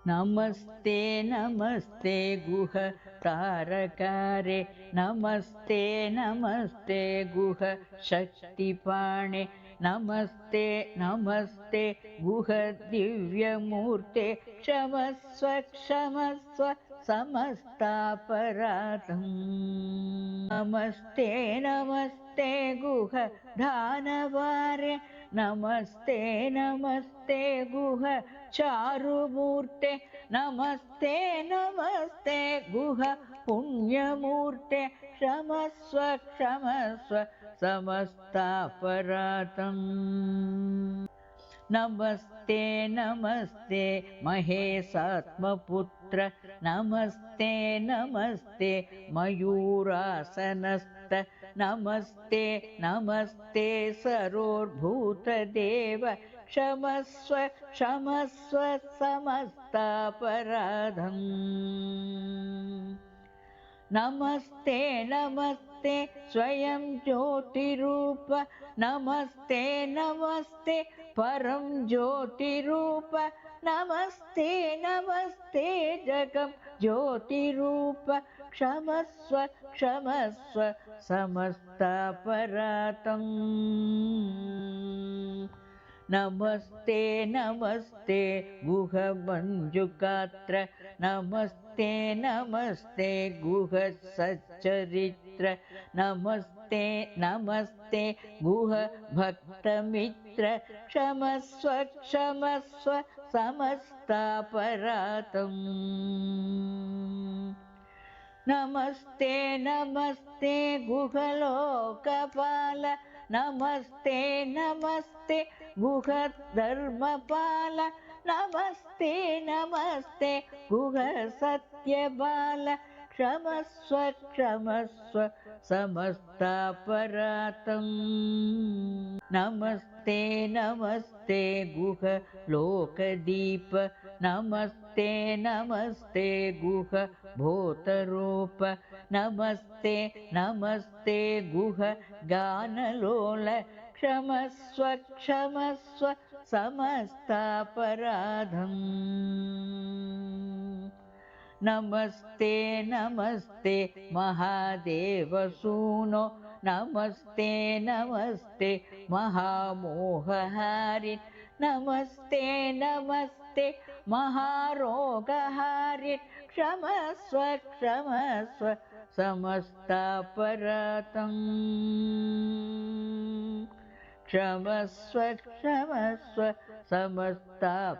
नमस्ते नमस्ते गुह तारकारे नमस्ते नमस्ते गुह शक्तिपाणे नमस्ते नमस्ते गुह दिव्यमूर्ते क्षमस्व क्षमस्व समस्तापराधम् नमस्ते नमस्ते गुह दानवारे नमस्ते नमस्ते गुह चारुमूर्ते नमस्ते नमस्ते गुह पुण्यमूर्ते क्षमस्व क्षमस्व समस्तापराधम् नमस्ते नमस्ते महेशात्मपुत्र नमस्ते नमस्ते मयूरासनस्थ नमस्ते नमस्ते सरोर्भूतदेव क्षमस्व क्षमस्व समस्तापराधम् नमस्ते नमस्ते स्वयं ज्योतिरूप नमस्ते नमस्ते परं ज्योतिरूप नमस्ते नमस्ते जगं ज्योतिरूप क्षमस्व क्षमस्व समस्तापराधम् नमस्ते नमस्ते गुह मञ्जुगात्र नमस्ते नमस्ते गुह सच्चरित्र नमस्ते नमस्ते गुह भक्तमित्र क्षमस्व क्षमस्व समस्तापराधम् नमस्ते नमस्ते गुहलोकपाल नमस्ते नमस्ते गुह धर्मपाल नमस्ते नमस्ते गुह सत्यबाल क्षमस्व क्षमस्व समस्तापराधम् नमस्ते नमस्ते गुह लोकदीप नमस्ते नमस्ते गुह भूतरूप नमस्ते नमस्ते गुह गानलोल क्षमस्व क्षमस्व समस्तापराधम् नमस्ते नमस्ते महादेवसूनो नमस्ते नमस्ते महामोहहारि नमस्ते नमस्ते महारोगहारि क्षमस्व क्षमस्व समस्तापराधम् क्षमस्व क्षमस्व समस्तापराधम्